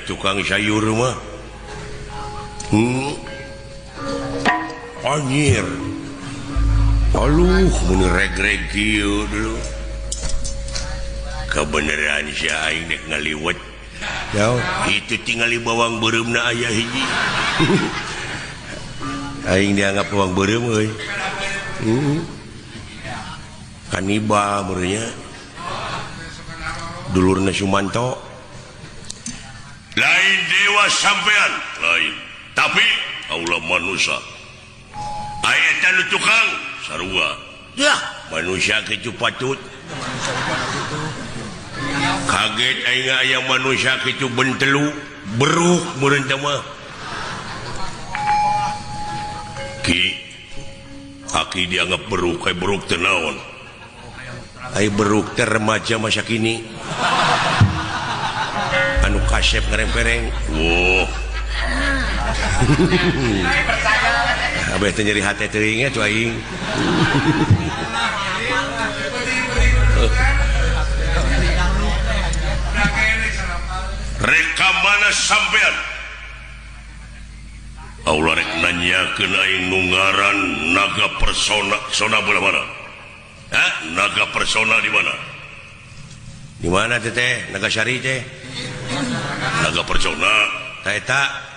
tukang sayur mah anjir aluh mun reg-reg kieu dulu kebeneran si aing dek ngaliwat itu tinggal di bawang bereumna aya hiji aing dianggap bawang beureum euy kanibal beurnya dulurna Sumanto lain dewa sampean lain tapi Allah manusia aya tanu tukang sarua ya manusia kitu patut kaget aing aya manusia kitu bentelu beruk meureun teh mah ki aki dianggap beruk kayak beruk teh naon ai beruk teh remaja masa kini anu kasep ngerempereng wow abah teh nyeri hate teuing nya tu aing reka mana sampean Allah rek nanyakeun aing nu ngaran naga persona belah mana naga persona di mana? Di mana teh? Naga Syari teh? Naga persona eta.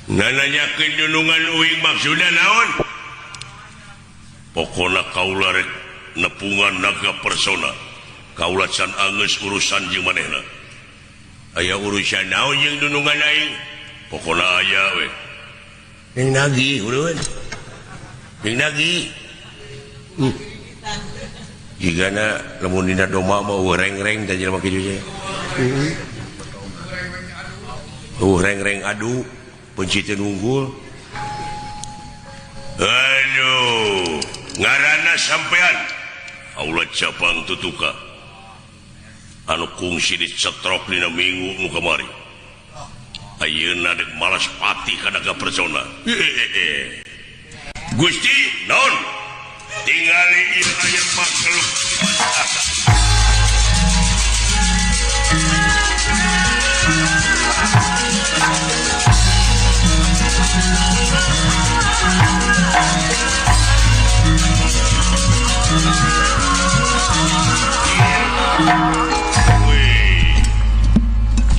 Nanyakeun junungan uing maksudna naon? Pokona kaula rek nepungan naga persona. Kaula can angeus urusan jeung manehna. Aya urusan naon jeung dunungan aing? Pokona aya we. Yang nagih ulun. Yang nagih. Jika lamun dina doma mau reng-reng dan jelema kitu teh. Reng-reng adu penciteun unggul. Aduh, ngaranna sampean Allah cabang tutuka. Anu kungsi dicetrok dina minggu nu kamari. Ayeuna dek malas pati ka naga persona. Gusti, naon? Tinggali ieu aya makhluk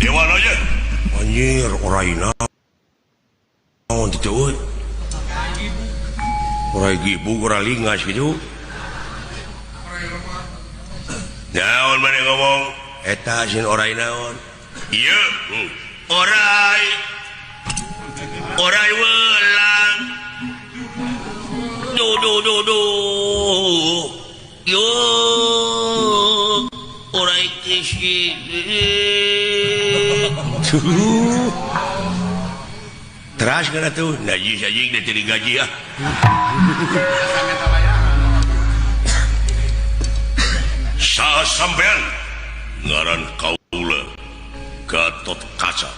dewa aja anjir oraina naon teh euy Orai gibu, orai lingas gitu. Naon mana ngomong? Eta sin orai naon? Iya, orai welang. Do. Yo, orai kisi. Teras kan tuh, najis dia jadi gaji ya. Sa sampean ngaran kaula Gatot Kaca.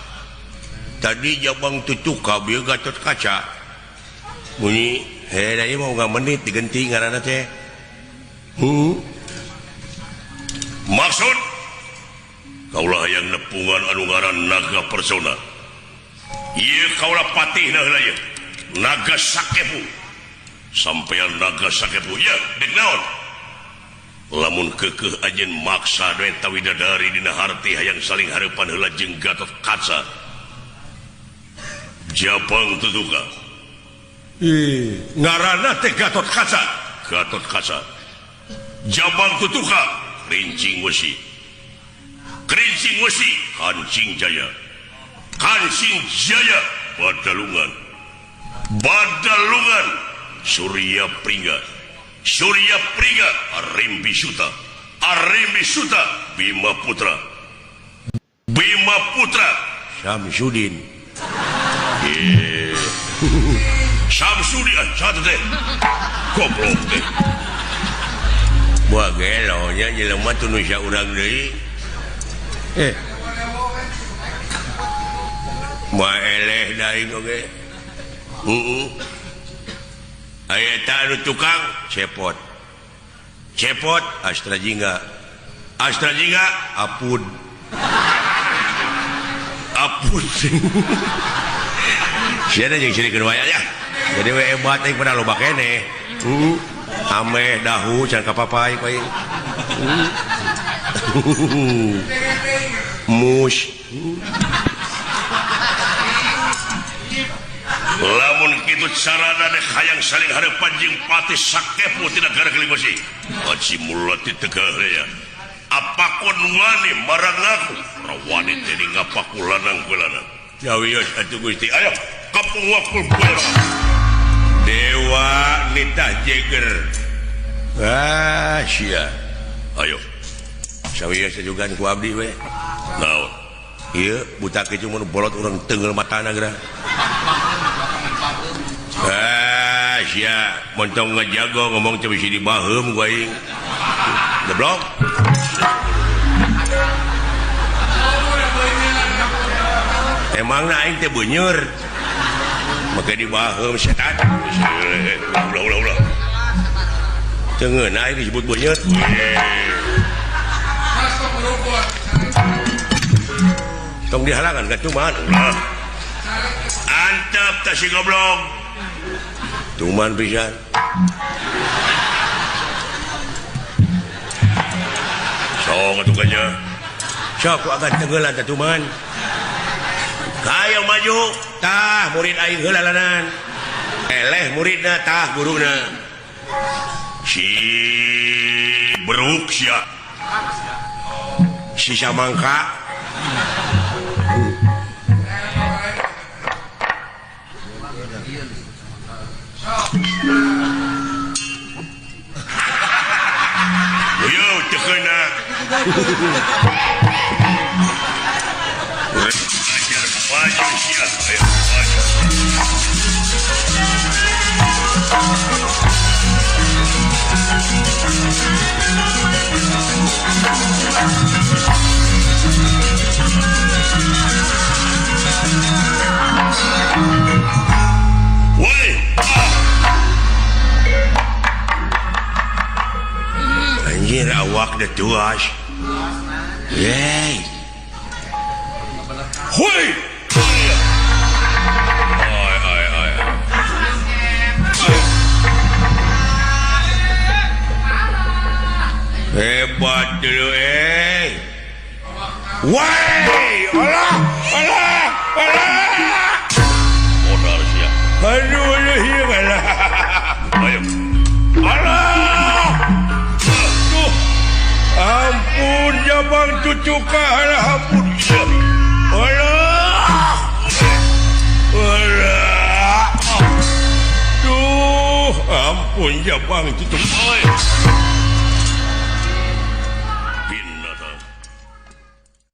Tadi jabang tutuka bieu Gatot Kaca. Bunyi, dari mau 5 menit diganti ngaranna teh. Maksud kaula hayang nepungan anu ngaran naga persona. Ieu kaula patihna heula ieu. Naga Sakepu. Sampean naga Sakepu ya, dek naon? Lamun keukeuh anjeun maksa doe eta widadari dina harti hayang saling hareupan heula jeung Gatot Kaca. Jabang tutuka. Ngaranna teh Gatot Kaca. Gatot Kaca. Jabang tutuka Krincing Wesi. Krincing Wesi Kancing Jaya. Kancing Jaya Badalungan. Badalungan Surya Pringga. Surya Pringga Arimbi Suta. Arimbi Suta Bima Putra. Bima Putra Samsudin. Samsudin satu teh goblok teh. Buah gelo nya jelema teu nu sia urang deui. Ma eleh daing oge. Aya eta anu tukang cepot. Cepot Astra Jingga. Astra Jingga apud. pusing. Siapa yang ciri kedua ya? Jadi hebat yang pada loba kene. Ame dahu jangan kapapai paling. Mus. Lamun kitu carana deh hayang saling harapan jeung pati sakepu tidak gara kelimosi. Haji mulati tegah ya. Apakun wani marang aku rawani tadi ngapaku lanang kulanang jawios atuh Gusti ayo kapung wakul bola dewa nitah jeger sia ayo sawios juga ku abdi we naon ieu buta ke cuma bolot urang teungeul matana geura sia montong ngajago ngomong teu bisi dibaheum ku aing goblok. Emang aing teh beunyeur. Maka dibaheum setan. Ulah. Cengeun aing disebut beunyeur. Tong dihalangan ka cuman ulah. Antep tah si goblok. Tuman pisan. Sok atuh kanya. Sok ku akan tenggelan tah tuman. Hayang maju tah murid aing heulalanan eleh muridna tah guruna si beruk sia si samangka yo tekeuna maju siap ayo maju woi anjir awak dah tuas yey woi hebat dulu woi Allah modal sia aduh ieu lah ayo Allah tuh ampun jabang cucu ka ampun Allah tuh ampun jabang cucu